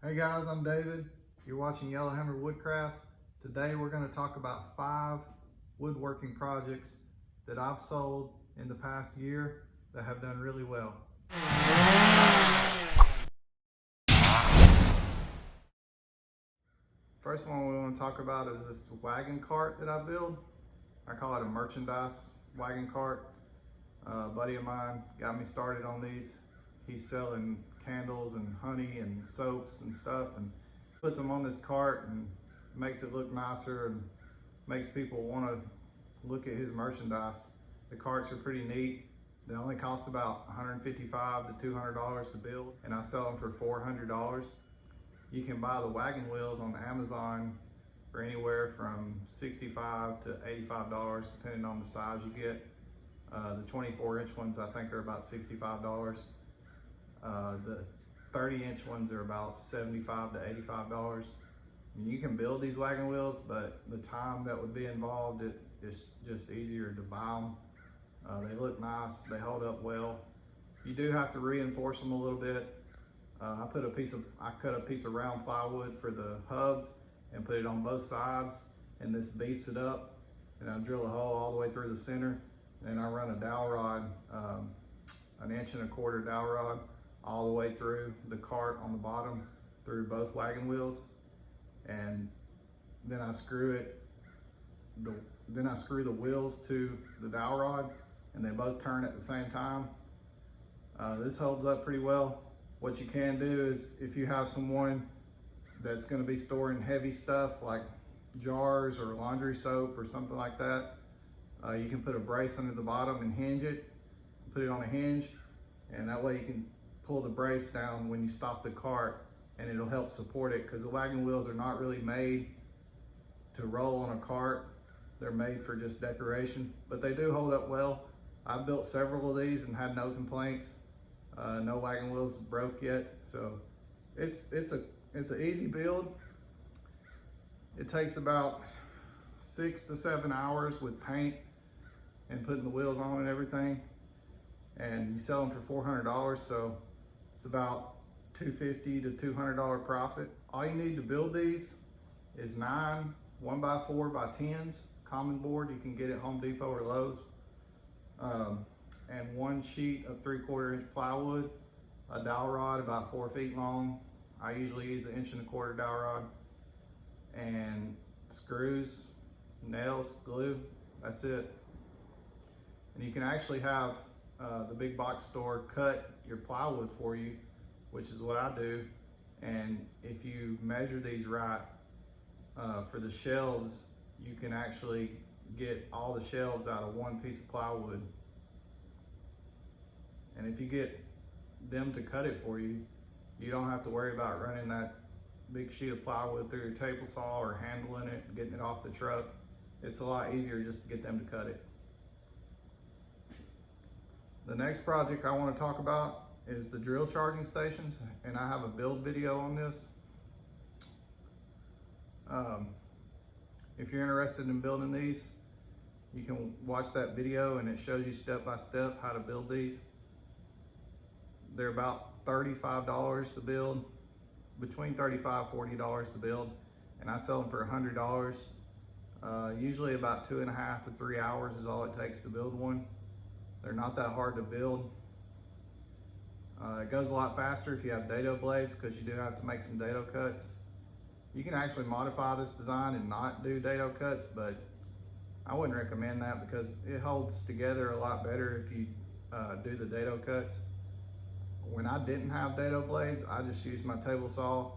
Hey guys, I'm David. You're watching Yellowhammer Woodcrafts. Today we're going to talk about 5 woodworking projects that I've sold in the past year that have done really well. First one we want to talk about is this wagon cart that I build. I call it a merchandise wagon cart. A buddy of mine got me started on these. He's selling candles and honey and soaps and stuff, and puts them on this cart and makes it look nicer and makes people want to look at his merchandise. The carts are pretty neat. They only cost about $155 to $200 to build, and I sell them for $400. You can buy the wagon wheels on Amazon for anywhere from $65 to $85, depending on the size you get. The 24-inch ones I think are about $65. The 30-inch ones are about $75 to $85. You can build these wagon wheels, but the time that would be involved, it's just easier to buy them. They look nice, they hold up well. You do have to reinforce them a little bit. I cut a piece of round plywood for the hubs and put it on both sides, and this beefs it up. And I drill a hole all the way through the center, and I run a dowel rod, an 1.25 inch dowel rod, all the way through the cart on the bottom, through both wagon wheels, and then I screw the wheels to the dowel rod, and they both turn at the same time. This holds up pretty well. What you can do is, if you have someone that's going to be storing heavy stuff like jars or laundry soap or something like that, you can put a brace under the bottom and hinge it, put it on a hinge, and that way you can pull the brace down when you stop the cart, and it'll help support it, because the wagon wheels are not really made to roll on a cart. They're made for just decoration, but they do hold up well. I've built several of these and had no complaints. No wagon wheels broke yet, so it's an easy build. It takes about 6 to 7 hours with paint and putting the wheels on and everything, and you sell them for $400, so it's about $250 to $200 profit. All you need to build these is 9 1x4 by 10s common board. You can get it at Home Depot or Lowe's. And 1 sheet of 3/4 inch plywood, a dowel rod about 4 feet long. I usually use an 1.25 inch dowel rod, and screws, nails, glue. That's it. And you can actually have the big box store cut your plywood for you, which is what I do. And if you measure these right, for the shelves, you can actually get all the shelves out of 1 piece of plywood. And if you get them to cut it for you, you don't have to worry about running that big sheet of plywood through your table saw or handling it, getting it off the truck. It's a lot easier just to get them to cut it. The next project I want to talk about is the drill charging stations, and I have a build video on this. If you're interested in building these, you can watch that video, and it shows you step by step how to build these. They're about $35 to build, between $35 and $40 to build, and I sell them for $100. Usually about 2.5 to 3 hours is all it takes to build one. They're not that hard to build. It goes a lot faster if you have dado blades, because you do have to make some dado cuts. You can actually modify this design and not do dado cuts, but I wouldn't recommend that, because it holds together a lot better if you do the dado cuts. When I didn't have dado blades, I just used my table saw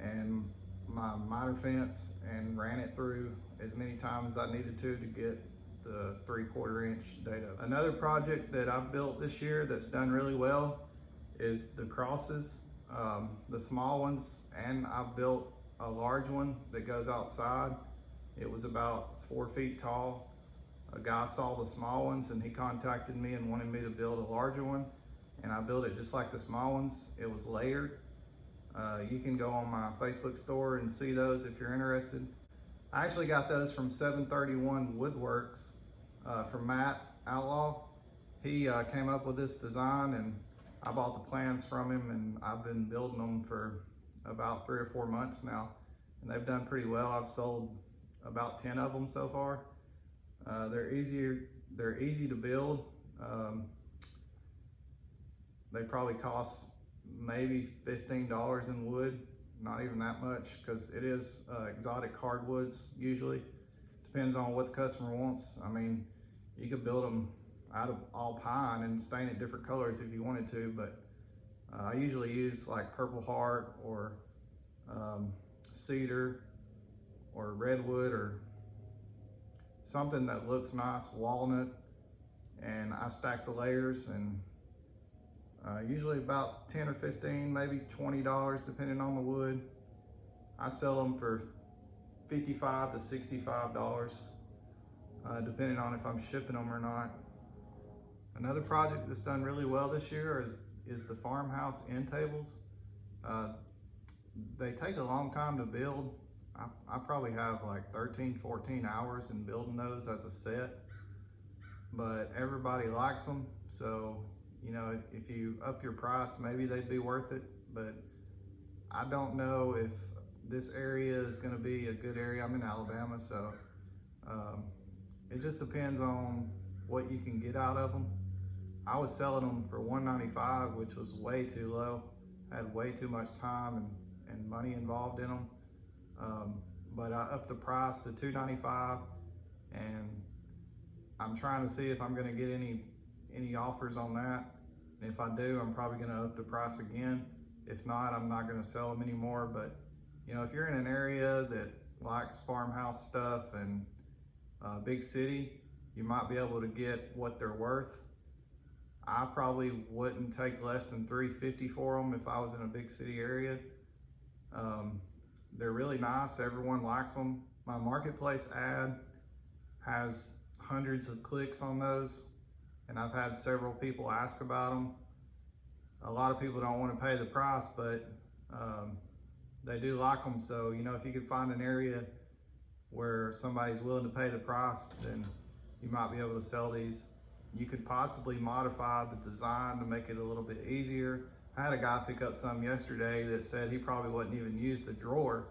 and my miter fence and ran it through as many times as I needed to get the 3/4 inch dado. Another project that I've built this year that's done really well is the crosses, the small ones, and I've built a large one that goes outside. It was about 4 feet tall. A guy saw the small ones and he contacted me and wanted me to build a larger one, and I built it just like the small ones. It was layered. You can go on my Facebook store and see those if you're interested. I actually got those from 731 Woodworks, from Matt Outlaw. He came up with this design, and I bought the plans from him, and I've been building them for about 3 or 4 months now, and they've done pretty well. I've sold about 10 of them so far. They're easy to build. They probably cost maybe $15 in wood, not even that much, because it is exotic hardwoods usually. Depends on what the customer wants. I mean, you could build them out of all pine and stain it different colors if you wanted to, but I usually use like Purple Heart or cedar or redwood or something that looks nice, walnut, and I stack the layers, and usually about 10 or 15, maybe $20 depending on the wood. I sell them for $55 to $65 depending on if I'm shipping them or not. Another project that's done really well this year is the Farmhouse End Tables. They take a long time to build. I probably have like 13, 14 hours in building those as a set, but everybody likes them. So, you know, if you up your price, maybe they'd be worth it, but I don't know if this area is gonna be a good area. I'm in Alabama, so it just depends on what you can get out of them. I was selling them for $195, which was way too low. I had way too much time and money involved in them. But I upped the price to $295, and I'm trying to see if I'm gonna get any offers on that. And if I do, I'm probably gonna up the price again. If not, I'm not gonna sell them anymore. But you know, if you're in an area that likes farmhouse stuff and big city, you might be able to get what they're worth. I probably wouldn't take less than $350 for them if I was in a big city area. They're really nice. Everyone likes them. My marketplace ad has hundreds of clicks on those, and I've had several people ask about them. A lot of people don't want to pay the price, but they do like them. So, you know, if you could find an area where somebody's willing to pay the price, then you might be able to sell these. You could possibly modify the design to make it a little bit easier. I had a guy pick up some yesterday that said he probably wouldn't even use the drawer.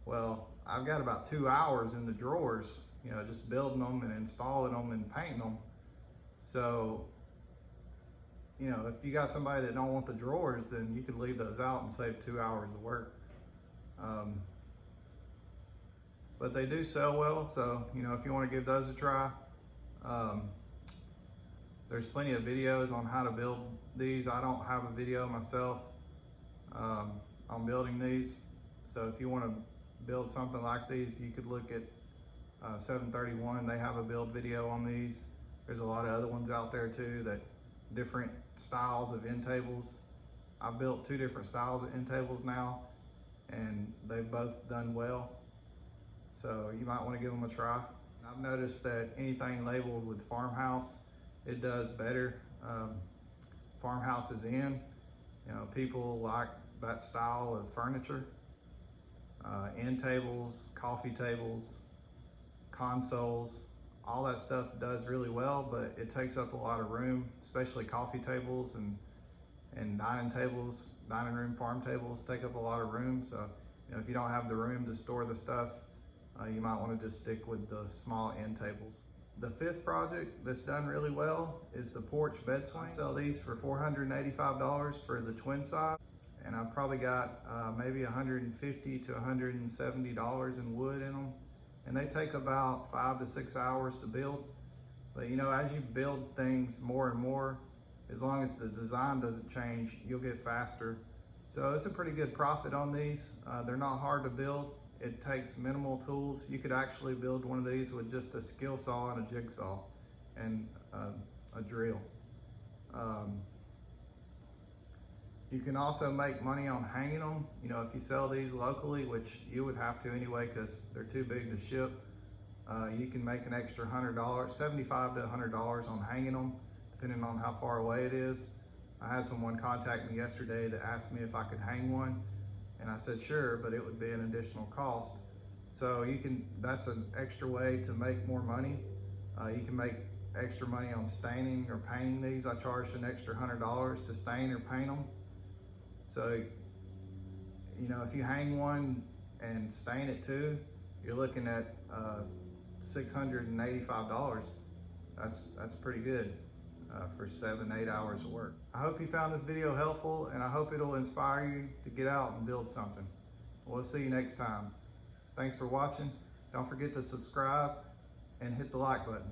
Well, I've got about 2 hours in the drawers, you know, just building them and installing them and painting them. So, you know, if you got somebody that don't want the drawers, then you could leave those out and save 2 hours of work. But they do sell well, so, you know, if you want to give those a try, there's plenty of videos on how to build these. I don't have a video myself on building these. So if you want to build something like these, you could look at 731. They have a build video on these. There's a lot of other ones out there too, that different styles of end tables. I've built 2 different styles of end tables now, and they've both done well. So you might want to give them a try. I've noticed that anything labeled with farmhouse, it does better. Farmhouse is in. You know, people like that style of furniture. End tables, coffee tables, consoles, all that stuff does really well, but it takes up a lot of room, especially coffee tables and dining tables, dining room farm tables take up a lot of room. So, you know, if you don't have the room to store the stuff, you might want to just stick with the small end tables. The 5th project that's done really well is the Porch Vet swing. I sell these for $485 for the twin size, and I've probably got maybe $150 to $170 in wood in them, and they take about 5 to 6 hours to build. But you know, as you build things more and more, as long as the design doesn't change, you'll get faster. So it's a pretty good profit on these. They're not hard to build. It takes minimal tools. You could actually build one of these with just a skill saw and a jigsaw and a drill. You can also make money on hanging them. You know, if you sell these locally, which you would have to anyway because they're too big to ship, you can make an extra $100, $75 to $100 on hanging them, depending on how far away it is. I had someone contact me yesterday that asked me if I could hang one. And I said, sure, but it would be an additional cost. So that's an extra way to make more money. You can make extra money on staining or painting these. I charged an extra $100 to stain or paint them. So You know, if you hang one and stain it too, you're looking at $685. That's pretty good for 7-8 hours of work. I hope you found this video helpful, and I hope it'll inspire you to get out and build something. We'll see you next time. Thanks for watching. Don't forget to subscribe and hit the like button.